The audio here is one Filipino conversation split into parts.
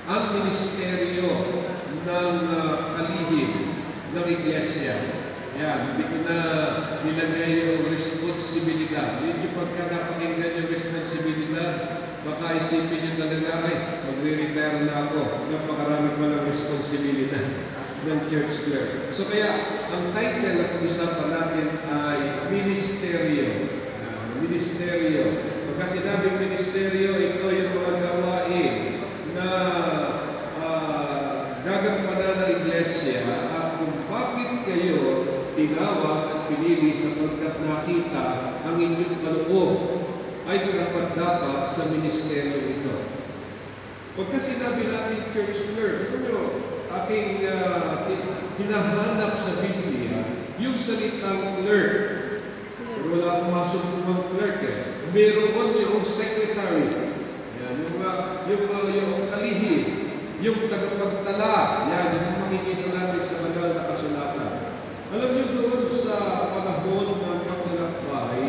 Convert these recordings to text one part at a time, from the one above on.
ang ministeryo ng kalihim ng iglesia. Yan, hindi ko na nilagay yung responsibilidad. Medyo pagka napakinggan yung responsibilidad, baka isipin nyo talaga, ay, magre-retire na ako. Napakarami pa ng responsibilidad ng church clerk. So kaya, ang title na pag-usapan natin ay Ministeryo. Ministeryo. Pagka sinabing ministeryo, ito yung mga gawain na gagampanan ng iglesia at kung bakit kayo tinawag at pinili sapagkat nakita ang inyong kaloob ay karapat-dapat sa ministeryo ito. Pagka sinabi natin church clerk, ating hinahanap sa Biblia yung salitang clerk. Pero wala pumasok ng clerk Meron yung secretary. Yan, yung kalihim, yung tagapagtala. Yan, yung makikita natin sa banal na kasulatan. Alam niyo doon sa panahon ng paglalakbay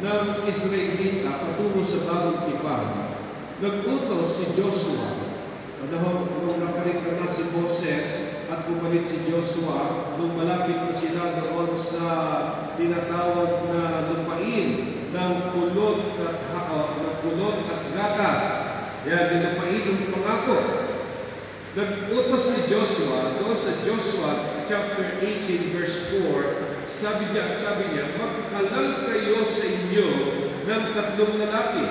ng Israelita patungo sa bagong tipan, nag-utos si Joshua. Panahon nung nabalik na si Moses at bumalik si Joshua, nung malapit na sila doon sa tinatawag na lupain ng pulot at gatas. Yan, lupain ng pangako. Nag-utos si Joshua, doon sa Joshua chapter 18 verse 4, sabi niya, magkalal kayo sa inyo ng 3 lalaki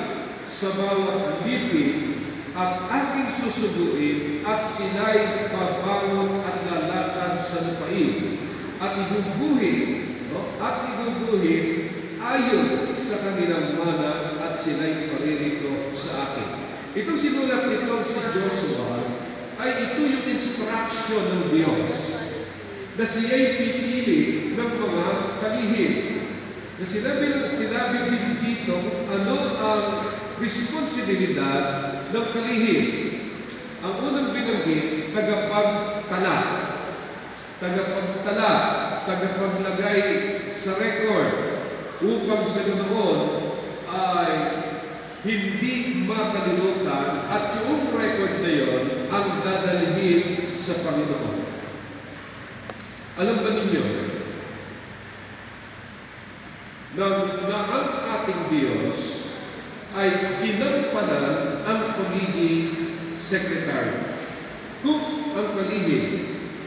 sa bawat lipi at aking susubuin at sila'y babangon at lalatan sa lupain at iguguhin ayon sa kanilang mana at sila'y paririto sa akin. Itong sinulat nito si Joshua ay ito yung instruction ng Diyos na siya'y pipili ng mga kalihim. Na sinabi din dito ano ang responsibilidad ng kalihim. Ang unang binanggit, tagapagtala, tagapaglagay sa record upang sa ganoon ay hindi makalimutan at yung record na yon ang dadalhin sa Panginoon. Alam ba ninyo na ang ating Diyos ay ginampanan ang pagiging secretary. Kung ang kalihim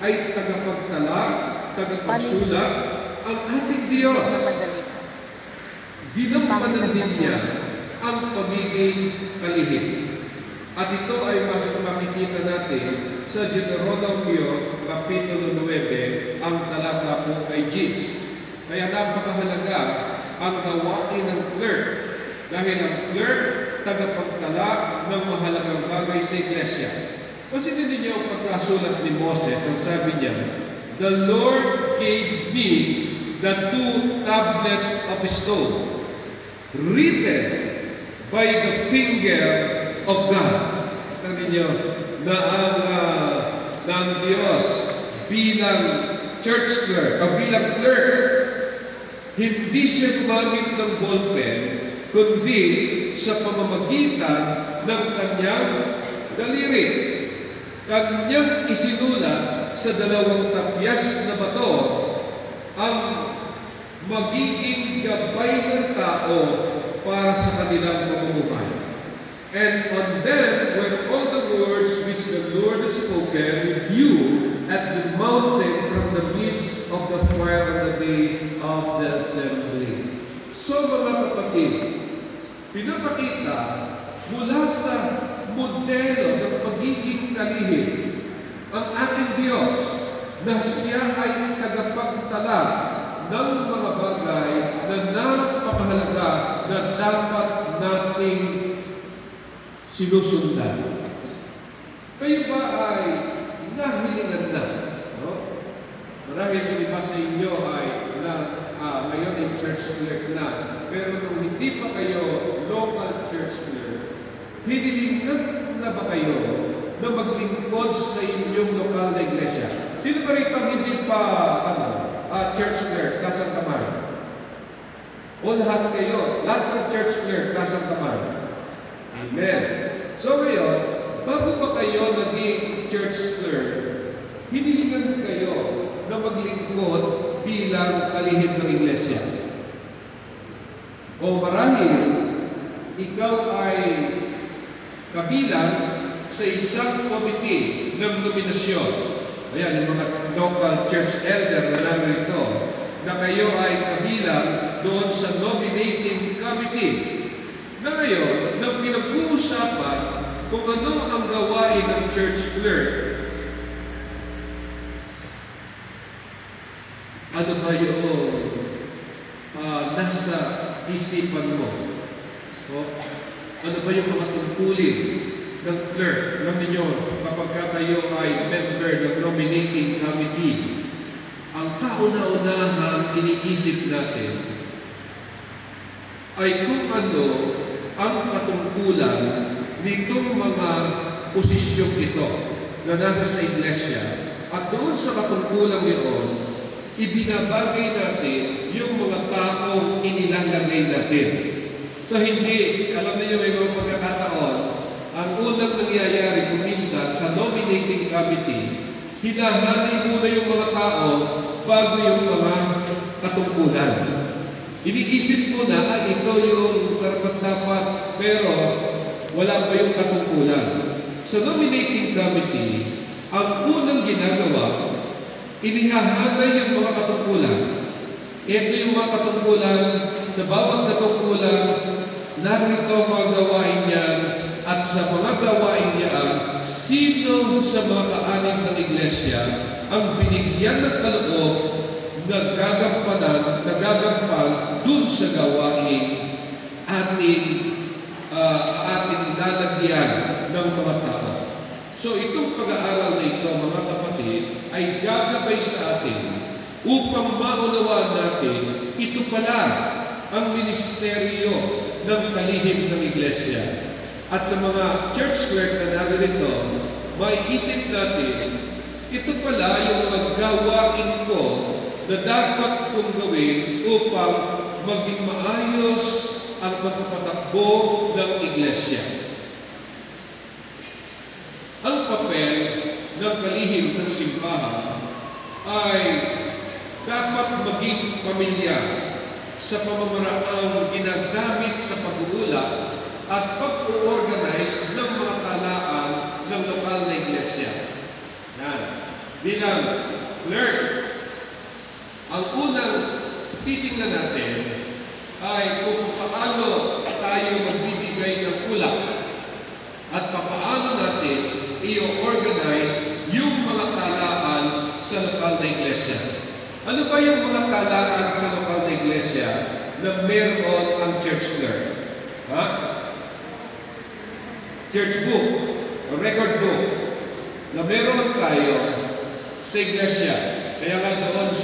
ay tagapagtala, tagapagsulat, ang ating Diyos ginampanan din niya ang pagiging kalihim. At ito ay makikita natin sa Deuteronomio Kapitulo 9, ang talata po kay James. Kaya napakahalaga ang gawain ng clerk. Dahil ang clerk, tagapagtala ng mahalagang bagay sa iglesia. Kasi ninyo ang pagkasulat ni Moses, ang sabi niya, the Lord gave me the 2 tablets of stone, written by the finger of God. Ito ninyo na ang Diyos bilang church clerk, o bilang clerk, hindi siya gumamit ng ballpen, kundi sa pamamagitan ng kanyang daliri. Kanyang isinulat sa 2 tapyas na bato ang magiging gabay ng tao para sa kanilang pamumuhay. And on them were all the words which the Lord has spoken with you at the mountain from the midst of the fire on the day of the assembly. So mga kapatid, pinapakita mula sa modelo ng pagiging kalihim ang ating Diyos na siya ay tagapagtala ng mga bagay na napakahalaga na dapat nating sinusundan. Kayo ba ay nahilingan na? No? Marahil yung iba sa inyo ay ngayon ay church clerk na. Pero kung hindi pa kayo local church clerk, hinilingan na ba kayo na maglingkod sa inyong lokal na iglesia? Sino pa rito hindi pa church clerk, tasang kamay? O lahat kayo, lahat ng church clerk, tasang kamay? Amen. So ngayon, bago pa kayo naging hinilingan kayo na maglingkod bilang kalihim ng iglesia. O marahil, ikaw ay kabilang sa isang committee ng nominasyon. Ayan, yung mga local church elder na narito, na kayo ay kabilang doon sa nominating committee. Na ngayon, nang pinag-uusapan kung ano ang gawain ng church clerk, ano ba yung nasa isipan mo? O, ano ba yung mga tungkulin ng clerk? Alam niyo, kapag kayo ay member ng nominating committee, ang kauna-unahang iniisip natin ay kung ano ang katungkulan nitong mga posisyong ito na nasa sa iglesia. At doon sa katungkulan iyon, ibinabagay natin yung mga taong inilalagay natin. So hindi, alam niyo may mga pagkakataon, ang unang nangyayari kung minsan sa nominating committee, hinahanay muna yung mga tao bago yung mga katungkulan. Iniisip mo na, ito yung karapat-dapat, pero wala pa yung katungkulan. Sa nominating committee, ang unang ginagawa, inihahanay yung mga katungkulan. Ito yung mga katungkulan, sa bawat katungkulan, narito mga gawain niya, at sa mga gawain niya, sino sa mga kaanim ng iglesia ang binigyan ng kaloob na gagampanan dun sa gawain ating lalagyan ng mga tao. So itong pag-aaral na ito, mga kapatid, ay gagabay sa atin upang maunawaan natin ito pala ang ministeryo ng kalihim ng iglesia. At sa mga church clerk na narito, maiisip natin, ito pala yung mga gawain ko na dapat kong gawin upang maging maayos ang pagpapatakbo ng iglesia. Ang papel ng kalihim ng simbahan ay dapat maging pamilyar sa pamamaraang ginagamit sa pag-uulat at pag-organize ng mga talaan ng lokal na iglesia. Yan. Bilang clerk, ang unang titingnan natin ay kung paano tayo magbibigay ng ulat at paano natin i-organize yung mga talaan sa lokal na iglesia. Ano ba yung mga talaan sa lokal na iglesia na meron ang church clerk? Ha? Church book, record book, na meron tayo sa iglesia. Kaya nga doon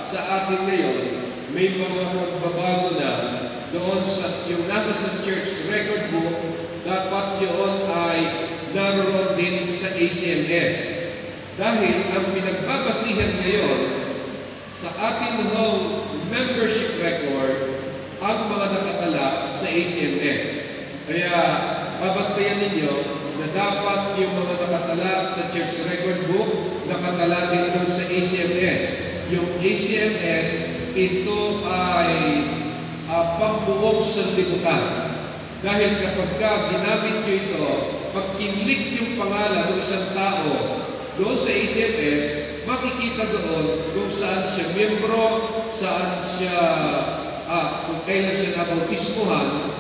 sa atin ngayon, may mga magbabago na doon sa yung nasa sa church record book, dapat yun ay naroon din sa ACMS. Dahil ang pinagbabasihan ngayon sa ating home membership record, ang mga nakatala sa ACMS. Kaya babantayan ninyo na dapat yung mga nakatala sa church record book, nakatala din doon sa ACMS. Yung ACMS, ito ay pambuong sanlibutan. Dahil kapag ginamit nyo ito, pag kinlik yung pangalan ng isang tao doon sa ACMS, makikita doon kung saan siya miyembro, saan siya, kung kailan siya nabautismuhan,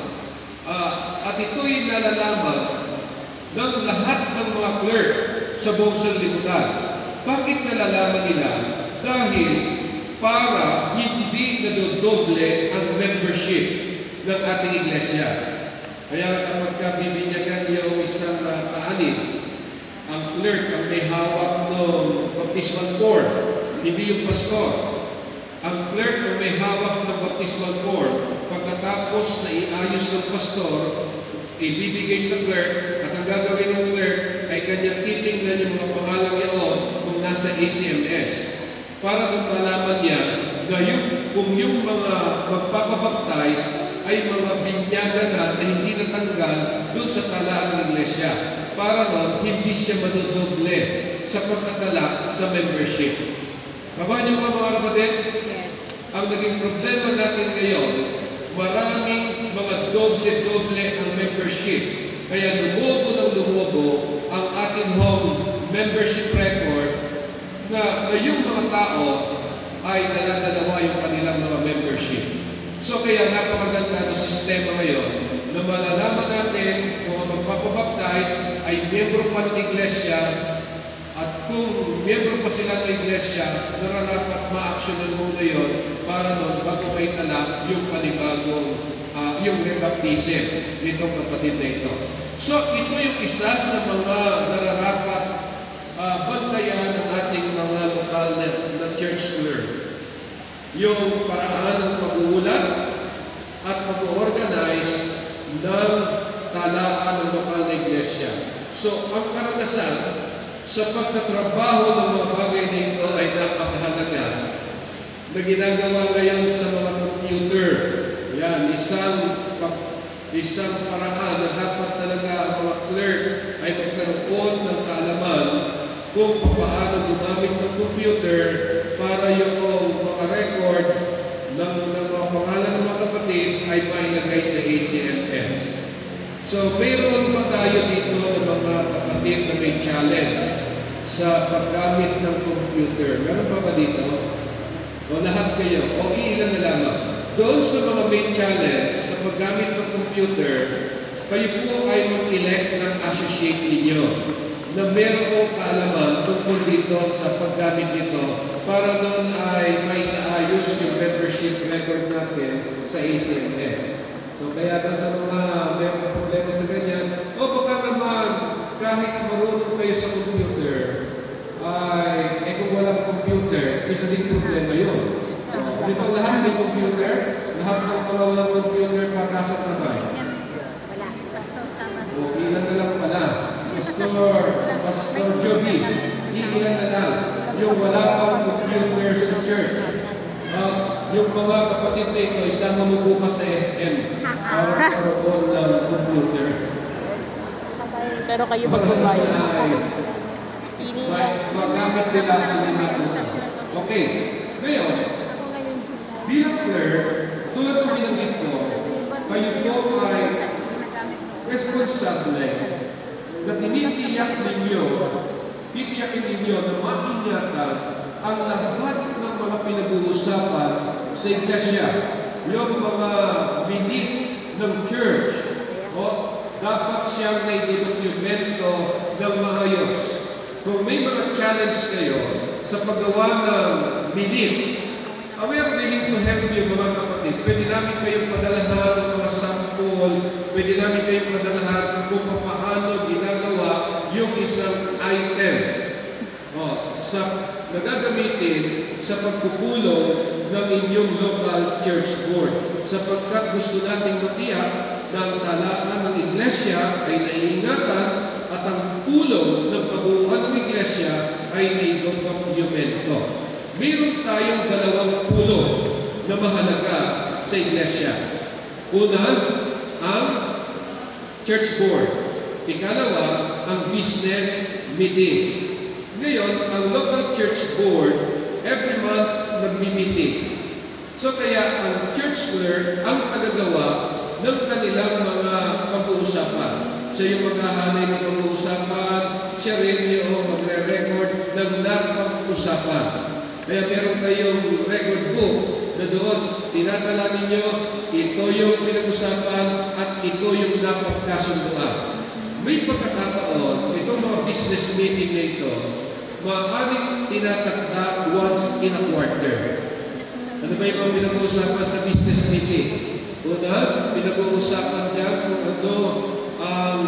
at ito'y nalalaman ng lahat ng mga clerk sa buong sanlibutan. Bakit nalalaman nila? Dahil para hindi nadodoble ang membership ng ating iglesia. Kaya kapag bibinyagan yung isang kaanin, ang clerk ang may hawak ng baptismal board, hindi yung pastor. Ang clerk ang may hawak ng baptismal board. Pagkatapos na iayos ng pastor, ibibigay sa clerk, at ang gagawin ng clerk ay kanyang titingnan yung mga pangalang iyon kung nasa ACMS. Para kung malaman niya na kung yung mga magpapabaptize ay mga binyaga na hindi natanggal doon sa talaan ng iglesia. Para nun, hindi siya madodoble sa pagtatala sa membership. Kabahan niyo mga kapatid? Ang naging problema natin ngayon, maraming mga doble-doble ang membership. Kaya lumobo ng lumobo ang ating home membership record na yung mga tao ay daladalawa yung kanilang mga membership. So kaya napakaganda ng sistema ngayon na malalaman natin kung ang magpapabaptize ay miyembro pa ng iglesia at kung miyembro pa sila ng iglesia, nararapat ma-actionan muna yun para nun bago may tala yung panibagong yung rebaptism nitong kapatid na ito. So ito yung isa sa mga nararapat bantayan ng ating mga lokal na church clerk. Yung paraan ng pag-uulat at pag-organize ng talaan ng lokal na iglesia. So ang karanasan sa pagtatrabaho ng mga bagay na ito ay napakahalaga na ginagawa ngayon sa mga computer. Yan, isang paraan na dapat talaga ang mga clerk ay magkaroon ng kaalaman kung paano gumamit ng computer para yung mga records ng mga pangalan ng mga kapatid ay mailagay sa ACMS. So, mayroon pa tayo dito ng mga kapatid na may challenge sa paggamit ng computer. Meron pa ba dito? O lahat kayo? O ilan na lamang? Doon sa mga may challenge sa paggamit ng computer, kayo po ay mag-elect ng associate ninyo na mayroong kaalaman tungkol dito sa paggamit nito para doon ay may saayos yung membership record natin sa ACMS. So kaya doon sa mga mayroong problema sa ganyan, o baka naman kahit marunong kayo sa computer, ay kung walang computer, isa din problema yun. Dito lahat may computer, lahat ng mga walang computer papasok na ba? Wala. Pastor, tama. O ilan na lang pala. Pastor Joby, ilan na lang yung wala pang computer sa church. Yung mga kapatid na ito, isama mo bukas sa SM para magkaroon ng computer. Pero kayo magbabayad. Magamit nila sila natin. Okay. Ngayon, bilang clerk, tulad ng binanggit ko, kayo po ay responsable na titiyakin ninyo na maingatan ang lahat ng mga pinag-uusapan sa iglesia. Yung mga minutes ng church, dapat siyang naidokumento ng maayos. Kung may mga challenge kayo sa paggawa ng minutes, we are willing to help you mga kapatid. Pwede namin kayong padalahan ng mga sample, pwede namin kayong padalahan kung paano ginagawa yung isang item na gagamitin sa pagpupulong ng inyong local church board. Sapagkat gusto nating matiyak na ang talaan ng iglesia ay naiingatan at ang pulong ng kabuuan ng iglesia ay naidokumento. Meron tayong dalawang pulong na mahalaga sa iglesia. Una, ang church board. Ikalawa, ang business meeting. Ngayon, ang local church board, every month nagmi-meeting. So kaya ang church clerk ang tagagawa ng kanilang mga pag-uusapan. Siya yung maghahanay ng pag-uusapan, siya rin yung magre-record ng napag-usapan. Kaya meron kayong record book na doon, tinatala ninyo, ito yung pinag-usapan at ito yung dapat kasunduan. May pagkakataon, itong mga business meeting na ito, maaaring tinatakda once in a quarter. Ano ba yung mga pinag-uusapan sa business meeting? Una, pinag-uusapan dyan kung ano ang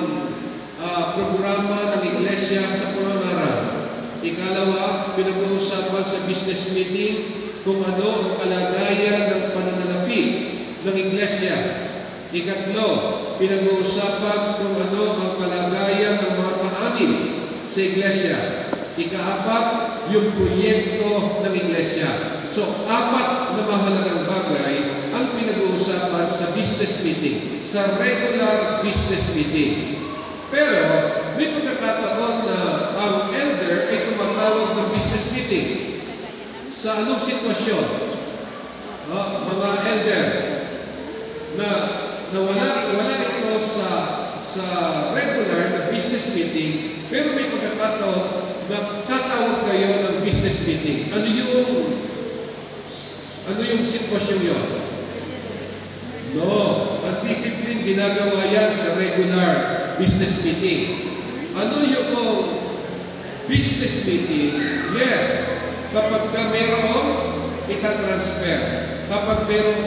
programa ng iglesia sa pamamaraan. Ikalawa, pinag-uusapan sa business meeting kung ano ang kalagayan ng pananalapi ng iglesia. Ikatlo, pinag-uusapan kung ano ang kalagayan ng mga kahanin sa iglesia. Ikaapat, yung proyekto ng iglesia. So, 4 na mahalagang bagay ang pinag-uusapan sa business meeting, sa regular business meeting. Pero, may pagkakataon na ang elder ay tumatawag ng business meeting. Sa anong sitwasyon? Mga elder, na wala ito sa regular na business meeting, pero may pagkakataon na tatawag kayo ng business meeting. Ano yung sitwasyon yun? No, ang discipline ginagawa yan sa regular business meeting. Ano yung business meeting? Yes, kapag ka mayroong itatransfer, kapag mayroong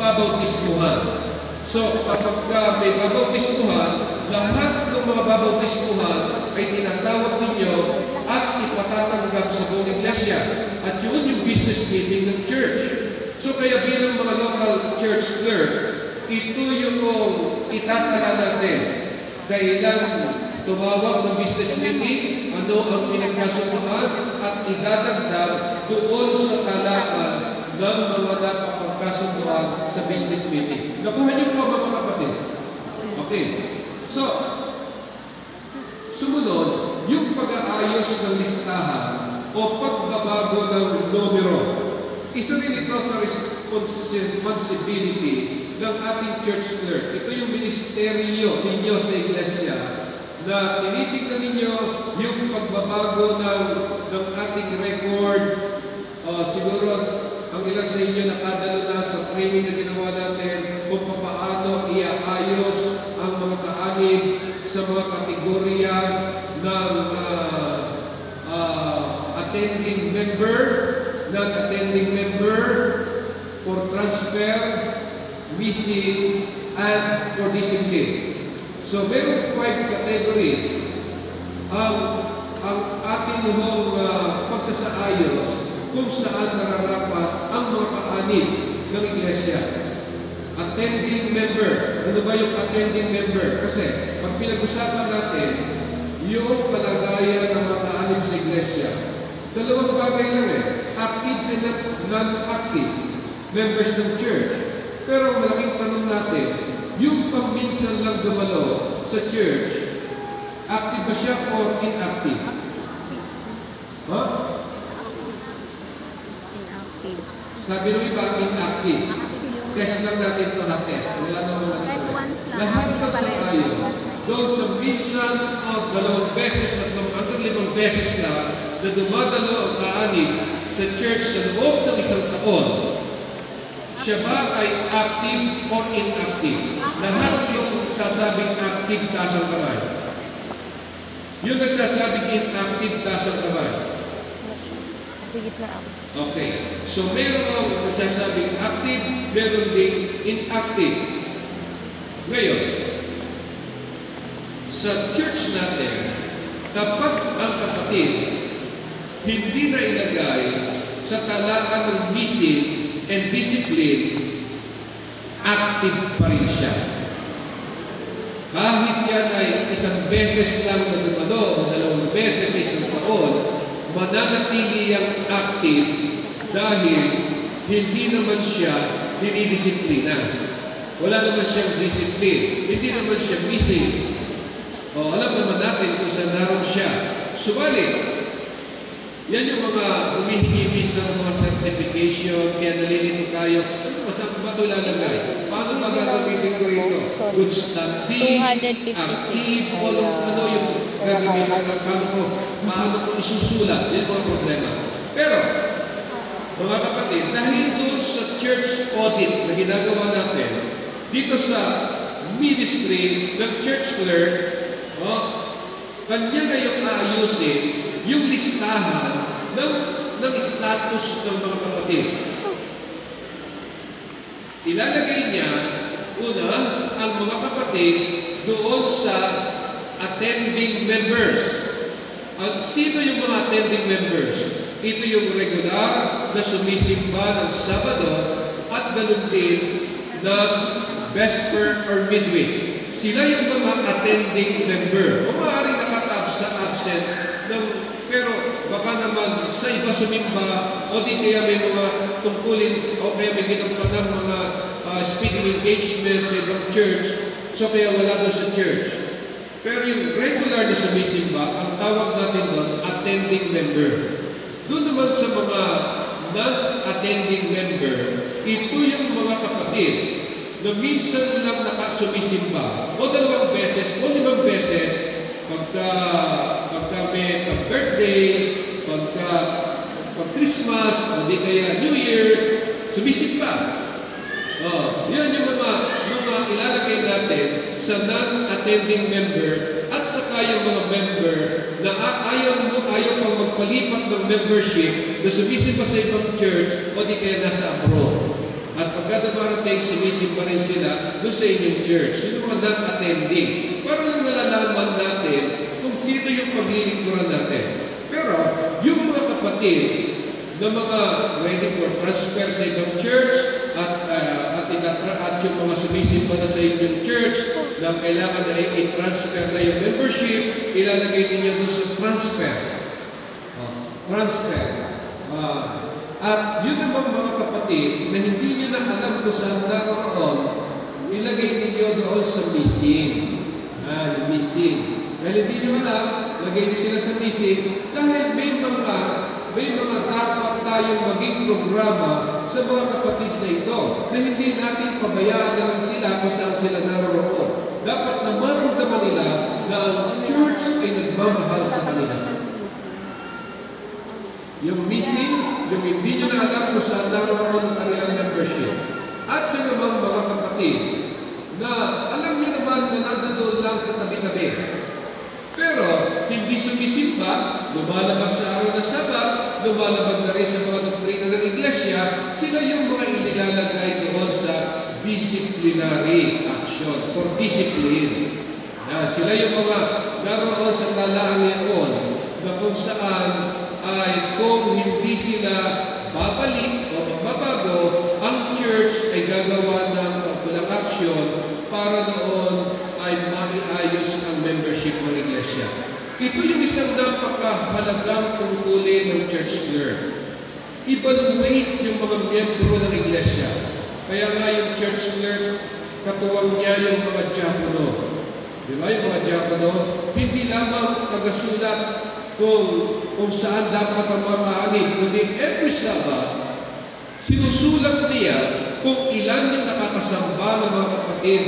babautismuhan. So, kapag ka may babautismuhan, lahat ng mga babautismuhan ay tinatawag ninyo at ipatatanggap sa buong iglesia. At yun yung business meeting ng church. So, kaya bilang mga local church clerk, ito yung itatala natin. Kailan tumawag ng business meeting, ano ang pinagkasunduan, at idadagdag doon sa talaan ng mga napapagkasunduan sa business meeting. Nakuha niyo po mga kapatid? Okay. So, sumunod, yung pag-aayos ng listahan o pagbabago ng numero. Isa rin ito sa responsibility ng ating church clerk. Ito yung ministeryo ninyo sa iglesia na tinitignan ninyo yung pagbabago ng ating record. Siguro, ang ilan sa inyo nakadalo na sa training na ginawa natin kung paano iaayos ang mga kaanib sa mga kategorya ng attending member, non-attending member, for transfer, missing, and for discipline. So, meron 5 categories. Ang ating pagsasaayos kung saan nararapat ang mga kaanib ng iglesia. Attending member. Ano ba yung attending member? Kasi, pag pinag-usapan natin, yung kalagayan ng mga kaanib sa iglesia, dalawang bagay lang active and non-active members ng church. Pero malaking tanong natin, yung pagminsan lang dumalo sa church, active ba siya or inactive? Sabi ng iba, inactive. Test lang natin ito test. Wala naman natin. Lahat ng sakayo, doon sa minsan o 2 beses at hanggang 5 beses na dumadalo ang kaanib sa church sa loob ng 1 taon, siya ba ay active o inactive? Lahat yung sasabing active, taas ang kamay. Yung nagsasabing inactive, taas ang kamay. Okay. So, meron ang nagsasabing active, meron ding inactive. Ngayon, sa church natin, kapag ang kapatid hindi na ilagay sa talaan ng missing and discipline, active pa rin siya. Kahit yan ay 1 beses lang na dumalo o 2 beses sa 1 taon, mananatili ang active dahil hindi naman siya dinidisiplina. Wala naman siyang discipline. Hindi naman siya missing. Alam naman natin kung saan naroon siya. Subalit, yan yung mga humihingi sa mga certification, kaya nalilito tayo. Saan ba ito lalagay? Paano ba gagamitin ko rito? Good standing, active, ano yung gagamitin? Paano ko isusulat? Yan ang problema. Pero, mga kapatid, dahil doon sa church audit na ginagawa natin, dito sa ministry ng church clerk, kanya ngayong aayusin yung listahan ng status ng mga kapatid. Ilalagay niya, una, ang mga kapatid doon sa attending members. Sino yung mga attending members? Ito yung regular na sumisimba ng Sabado at ganun din ng Vesper or Midweek. Sila yung mga attending member. O maaaring nakaka-absent pero baka naman sa iba sumimba, o di kaya may mga tungkulin, o kaya may ginampanan mga speaking engagement sa ibang church, so kaya wala doon sa church. Pero yung regular na sumisimba, ang tawag natin doon, attending member. Doon naman sa mga non-attending member, ito yung mga kapatid na minsan lang nakasumisimba, o 2 beses, o 5 beses, pagka may pag-birthday, pag-Christmas, o di kaya New Year, sumisimba. Yan yung mga ilalagay natin sa non-attending member at saka yung mga member na ayaw pang magpalipat ng membership na sumisimba sa ibang church o di kaya nasa abroad. At pagka dumarating, sumisimba rin sila doon sa inyong church. Yung mga non-attending. Para lang nalalaman natin kung sino yung paglilingkuran natin. Pero yung mga kapatid na mga ready for transfer sa ibang church at yung mga sumisimba na sa inyong church na kailangan na i-transfer na yung membership, ilalagay ninyo doon sa transfer. At yun namang mga kapatid na hindi nyo na alam kung saan naroon, ilagay ninyo doon sa missing. Missing. Dahil hindi nyo alam, lagay niyo sila sa missing dahil may mga dapat tayong maging programa sa mga kapatid na ito na hindi natin pabayaan na lang sila kung saan sila naroon. Dapat na maramdaman nila na ang church ay nagmamahal sa kanila. Yung missing, yung hindi nyo na alam kung saan naroon ang kanilang membership. At yung namang mga kapatid na alam nyo naman na nandoon lang sa tabi-tabi. Pero, hindi sumisimba, lumalabag sa araw ng Sabat, lumalabag na rin sa mga doktrina ng Iglesia, sila yung mga inilalagay doon sa disciplinary action, or discipline. Sila yung mga naroon sa talaan ngayon, na kung saan ay kung hindi sila babalik o magbabago, ang church ay gagawa ng walang action para noon ay maiayos ang membership ng Iglesia. Ito yung isang napakahalagang tungkulin ng church clerk. Evaluate yung mga miyembro ng Iglesia. Kaya nga yung church clerk, katuwang niya yung mga diakono. Di ba? Yung mga diakono, hindi lamang tagasulat kung saan dapat ang mamaanin, kundi every Sabbath, sinusulat niya kung ilan yung nakakasamba ng mga kapatid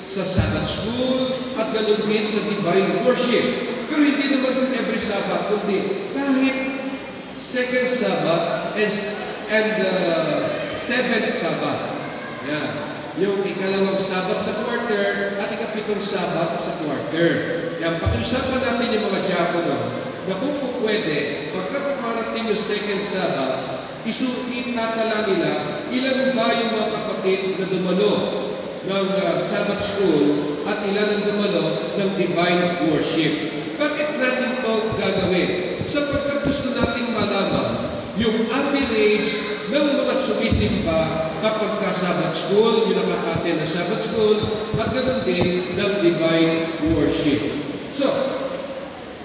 sa Sabbath school at ganoon din sa divine worship. Pero hindi naman every Sabbath, kundi kahit second Sabbath and 7th Sabbath. Yan. Yung ikalawang Sabbath sa quarter at ikapitong Sabbath sa quarter. Yan, pakiusapan natin yung mga diakono na kung pwede, pagka pumarating yung second Sabbath, itatala nila ilan ba yung mga kapatid na dumalo ng Sabbath school at ilan ang dumalo ng divine worship. Bakit natin ito gagawin? Sapagkat gusto nating malaman yung average ng mga sumisimba kapag ka-Sabbath school, yung nakaka-attend na Sabbath school, at ganoon din ng divine worship. So,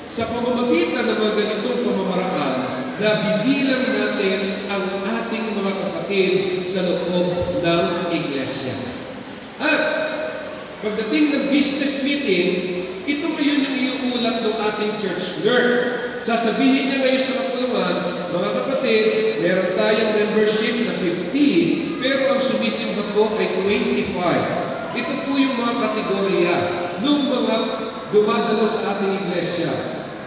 sa pamamagitan ng mga ganitong pamamaraan, nabibilang natin ang ating mga kapatid sa loob ng Iglesia. At pagdating ng business meeting, ito ngayon yung iuulat ng ating church clerk. Sasabihin niya ngayon sa kapulungan, mga kapatid, meron tayong membership na 50, pero ang sumisimba po ay 25. Ito po yung mga kategorya ng mga dumadalo sa ating iglesia.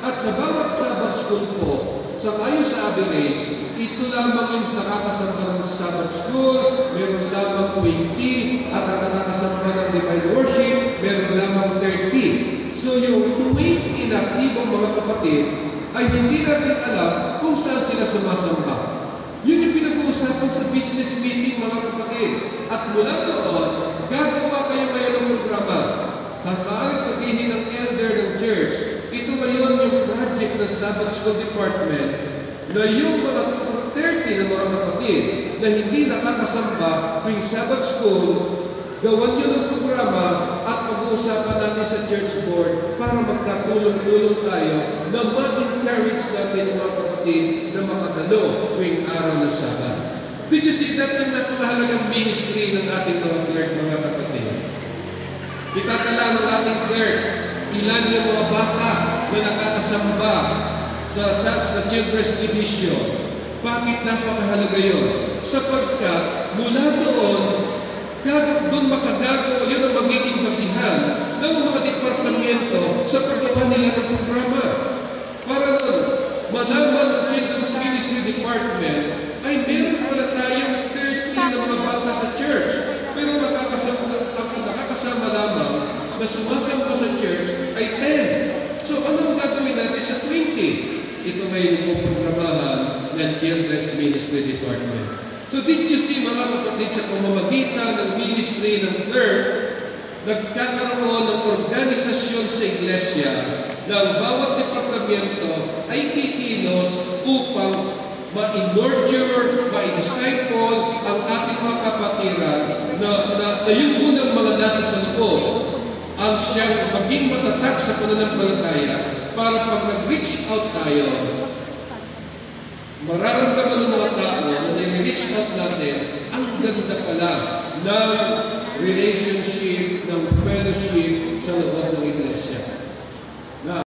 At sa bawat Sabbath school po, sa ayon sa average, ito lamang yung nakakasama ng Sabbath school, meron lamang 20, at ang nakakasama ng divine worship, meron lamang 30. So yung 20 na aktibong mga kapatid, ay hindi natin alam kung saan sila sumasamba. Yun yung pinag-uusapan sa business meeting, mga kapatid. At mula doon, gagawa kayo ngayon ng programa. Sa maaaring sabihin ng elder ng church, ito ngayon yung project ng Sabbath School Department na yung mga 30 na mga kapatid na hindi nakakasamba tuwing Sabbath School, gawan nyo ng programa at pag-uusapan natin sa church board para magkatulong-tulong tayo na ma-encourage natin ang mga kapatid na makadalo tuwing araw ng Sabat. Did you see that ang napakahalagang ministry ng ating mga clerk, mga kapatid? Itatala ng ating clerk, ilan yung mga bata na nakakasamba sa Children's Division. Bakit napakahalaga yun? Sapagkat mula doon makagagawa, yun ang magiging basihan ng mga departamento sa paggawa nila ng programa. Para nun, malaman ng Children's Ministry Department ay meron pala tayong 30 na mga bata sa church. Pero nakakasama lamang na sumasamba sa church ay 10. So anong gagawin natin sa 20? Ito may programahan ng Children's Ministry Department. So did you see, mga kapatid, sa pamamagitan ng ministry ng clerk, nagkakaroon ng organisasyon sa iglesia ng bawat departamento ay kikilos upang ma-nurture, ma-disciple ang ating mga kapatiran na yung unang mga nasa sa loob ang siyang maging matatag sa pananampalataya para pag nag-reach out tayo, mararamdaman ng mga tao na nire-reach out natin, ang ganda pala ng relationship,